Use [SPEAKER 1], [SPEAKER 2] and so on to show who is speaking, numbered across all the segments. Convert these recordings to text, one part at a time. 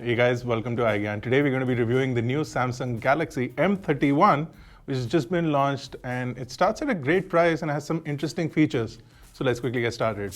[SPEAKER 1] Hey guys, welcome to iGyaan. Today we're going to be reviewing the new Samsung Galaxy M31, which has just been launched, and it starts at a great price and has some interesting features. So let's quickly get started.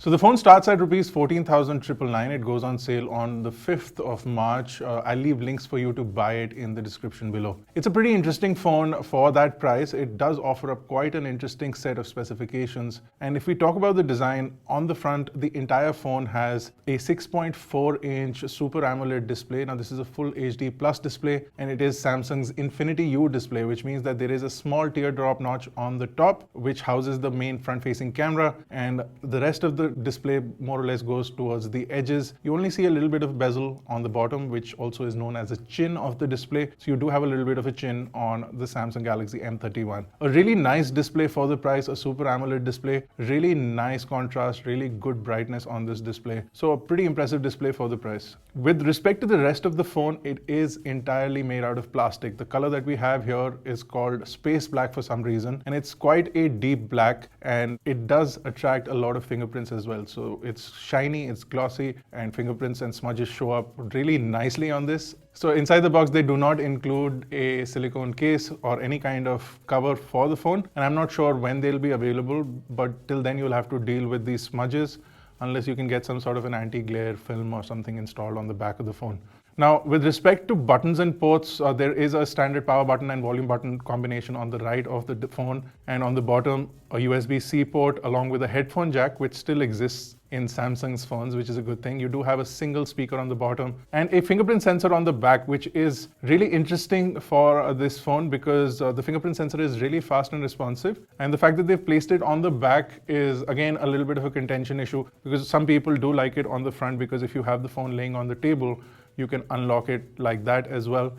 [SPEAKER 1] So the phone starts at rupees 14,999. It goes on sale on the 5th of March. I'll leave links for you to buy it in the description below. It's a pretty interesting phone for that price. It does offer up quite an interesting set of specifications. And if we talk about the design, on the front, the entire phone has a 6.4-inch Super AMOLED display. Now this is a full HD plus display, and it is Samsung's Infinity U display, which means that there is a small teardrop notch on the top, which houses the main front-facing camera, and the rest of the display more or less goes towards the edges. You only see a little bit of bezel on the bottom, which also is known as a chin of the display. So you do have a little bit of a chin on the Samsung Galaxy M31. A really nice display for the price, a Super AMOLED display, really nice contrast, really good brightness on this display. So a pretty impressive display for the price. With respect to the rest of the phone, it is entirely made out of plastic. The color that we have here is called space black for some reason, and it's quite a deep black, and it does attract a lot of fingerprints as well. So it's shiny, it's glossy, and fingerprints and smudges show up really nicely on this. So inside the box, they do not include a silicone case or any kind of cover for the phone, and I'm not sure when they'll be available, but till then you'll have to deal with these smudges unless you can get some sort of an anti-glare film or something installed on the back of the phone. Now, with respect to buttons and ports, there is a standard power button and volume button combination on the right of the phone, and on the bottom, a USB-C port along with a headphone jack, which still exists in Samsung's phones, which is a good thing. You do have a single speaker on the bottom and a fingerprint sensor on the back, which is really interesting for this phone because the fingerprint sensor is really fast and responsive. And the fact that they've placed it on the back is, again, a little bit of a contention issue because some people do like it on the front because if you have the phone laying on the table, you can unlock it like that as well.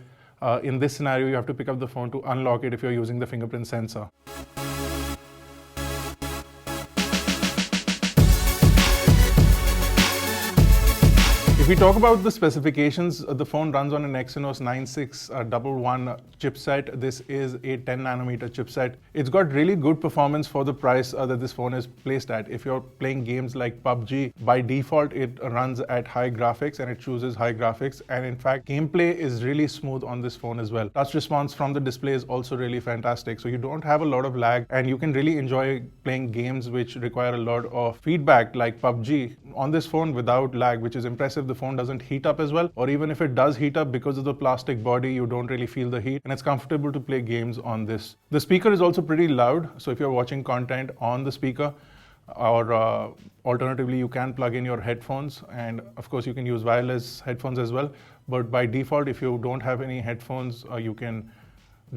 [SPEAKER 1] In this scenario, you have to pick up the phone to unlock it if you're using the fingerprint sensor. If we talk about the specifications, the phone runs on an Exynos 9611 chipset. This is a 10 nanometer chipset. It's got really good performance for the price that this phone is placed at. If you're playing games like PUBG, by default it runs at high graphics and it chooses high graphics. And in fact, gameplay is really smooth on this phone as well. Touch response from the display is also really fantastic. So you don't have a lot of lag and you can really enjoy playing games which require a lot of feedback like PUBG on this phone without lag, which is impressive. The phone doesn't heat up as well, or even if it does heat up, because of the plastic body, you don't really feel the heat, and it's comfortable to play games on this. The speaker is also pretty loud, so if you're watching content on the speaker, or alternatively, you can plug in your headphones, and of course, you can use wireless headphones as well. But by default, if you don't have any headphones, you can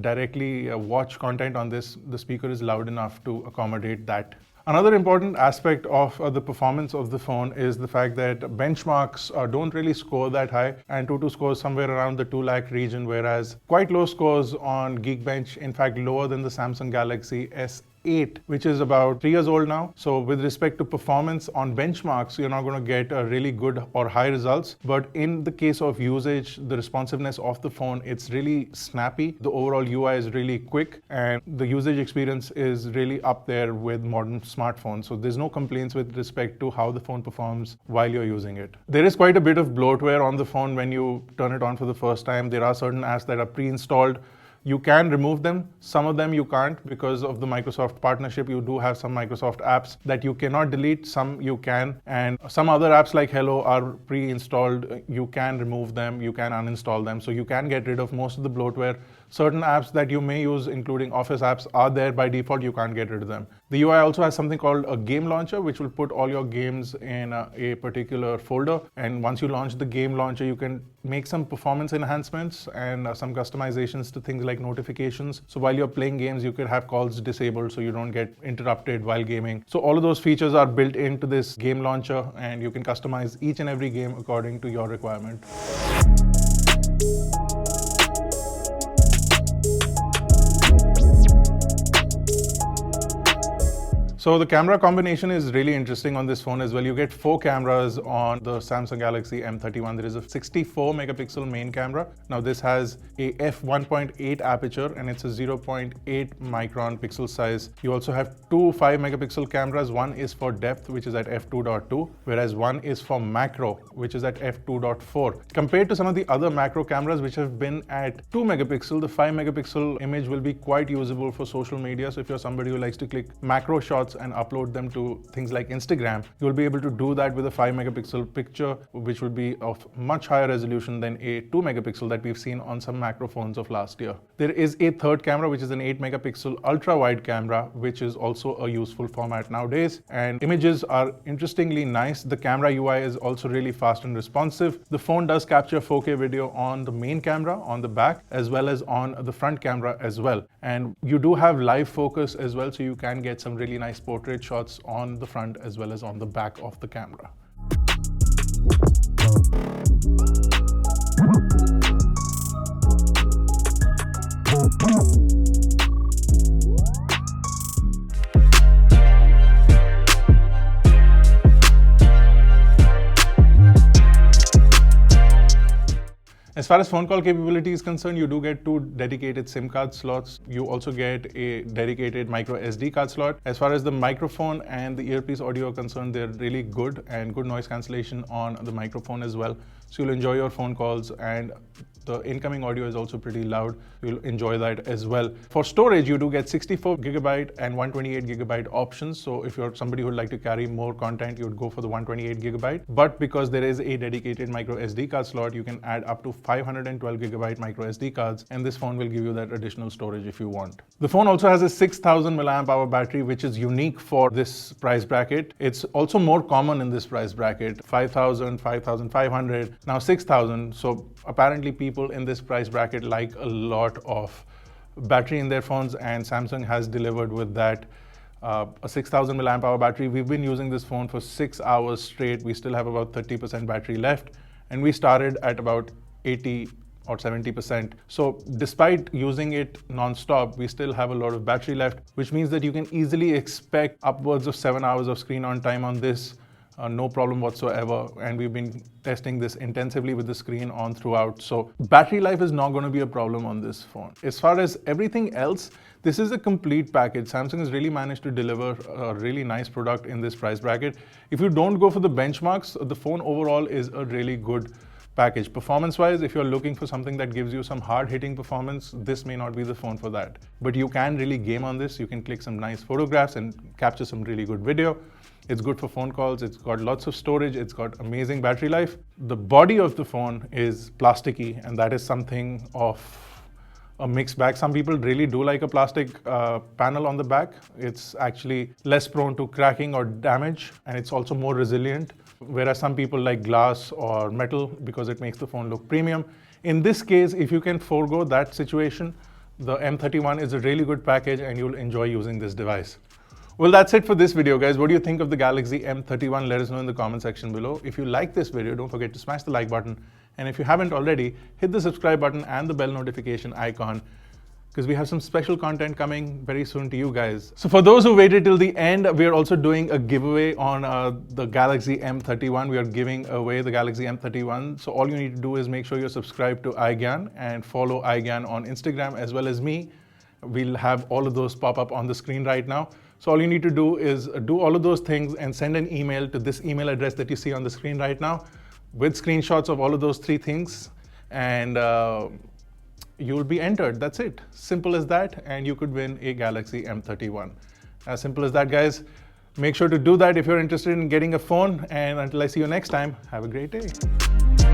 [SPEAKER 1] directly watch content on this. The speaker is loud enough to accommodate that. Another important aspect of the performance of the phone is the fact that benchmarks don't really score that high, and AnTuTu scores somewhere around the 2 lakh region, whereas quite low scores on Geekbench, in fact lower than the Samsung Galaxy S8, which is about 3 years old now. So with respect to performance on benchmarks, you're not going to get really good or high results. But in the case of usage, the responsiveness of the phone, it's really snappy. The overall UI is really quick, and the usage experience is really up there with modern smartphones. So there's no complaints with respect to how the phone performs while you're using it. There is quite a bit of bloatware on the phone when you turn it on for the first time. There are certain apps that are pre-installed. You can remove them. Some of them you can't because of the Microsoft partnership. You do have some Microsoft apps that you cannot delete, some you can. And some other apps like Hello are pre-installed. You can remove them, you can uninstall them. So you can get rid of most of the bloatware. Certain apps that you may use, including Office apps, are there by default. You can't get rid of them. The UI also has something called a game launcher, which will put all your games in a particular folder. And once you launch the game launcher, you can make some performance enhancements and some customizations to things like notifications. So while you're playing games, you could have calls disabled so you don't get interrupted while gaming. So all of those features are built into this game launcher, and you can customize each and every game according to your requirement. So the camera combination is really interesting on this phone as well. You get 4 cameras on the Samsung Galaxy M31. There is a 64 megapixel main camera. Now this has a f1.8 aperture and it's a 0.8 micron pixel size. You also have 2 5 megapixel cameras. One is for depth, which is at f2.2, whereas one is for macro, which is at f2.4. Compared to some of the other macro cameras which have been at 2 megapixel, the 5 megapixel image will be quite usable for social media. So if you're somebody who likes to click macro shots and upload them to things like Instagram, you'll be able to do that with a 5 megapixel picture, which will be of much higher resolution than a 2 megapixel that we've seen on some macro phones of last year. There is a third camera, which is an 8 megapixel ultra wide camera, which is also a useful format nowadays. And images are interestingly nice. The camera UI is also really fast and responsive. The phone does capture 4K video on the main camera, on the back, as well as on the front camera as well. And you do have live focus as well, so you can get some really nice portrait shots on the front as well as on the back of the camera. As far as phone call capability is concerned, you do get 2 dedicated SIM card slots. You also get a dedicated micro SD card slot. As far as the microphone and the earpiece audio are concerned, they're really good and good noise cancellation on the microphone as well. So you'll enjoy your phone calls, and the incoming audio is also pretty loud. You'll enjoy that as well. For storage, you do get 64 gigabyte and 128 gigabyte options. So if you're somebody who would like to carry more content, you would go for the 128 gigabyte. But because there is a dedicated micro SD card slot, you can add up to 512 gigabyte micro SD cards, and this phone will give you that additional storage if you want. The phone also has a 6000 milliamp hour battery, which is unique for this price bracket. It's also more common in this price bracket: 5000, 5500, now 6000. So apparently people in this price bracket like a lot of battery in their phones, and Samsung has delivered with that. A 6000 milliamp hour battery. We've been using this phone for 6 hours straight. We still have about 30% battery left, and we started at about 80 or 70%. So despite using it non-stop, we still have a lot of battery left, which means that you can easily expect upwards of 7 hours of screen on time on this. No problem whatsoever, and we've been testing this intensively with the screen on throughout. So battery life is not going to be a problem on this phone. As far as everything else, this is a complete package. Samsung has really managed to deliver a really nice product in this price bracket. If you don't go for the benchmarks, the phone overall is a really good package. Performance-wise, if you're looking for something that gives you some hard-hitting performance, this may not be the phone for that. But you can really game on this. You can click some nice photographs and capture some really good video. It's good for phone calls. It's got lots of storage. It's got amazing battery life. The body of the phone is plasticky, and that is something of a mixed bag. Some people really do like a plastic panel on the back. It's actually less prone to cracking or damage, and it's also more resilient. Whereas some people like glass or metal because it makes the phone look premium. In this case, if you can forego that situation, the M31 is a really good package and you'll enjoy using this device. Well, that's it for this video, guys. What do you think of the Galaxy M31? Let us know in the comment section below. If you like this video, don't forget to smash the like button. And if you haven't already, hit the subscribe button and the bell notification icon, because we have some special content coming very soon to you guys. So for those who waited till the end, we are also doing a giveaway on the Galaxy M31. We are giving away the Galaxy M31. So all you need to do is make sure you're subscribed to iGyaan and follow iGyaan on Instagram as well as me. We'll have all of those pop up on the screen right now. So all you need to do is do all of those things and send an email to this email address that you see on the screen right now with screenshots of all of those 3 things, and you'll be entered. That's it. Simple as that, and you could win a Galaxy M31. As simple as that, guys. Make sure to do that if you're interested in getting a phone, and until I see you next time, have a great day.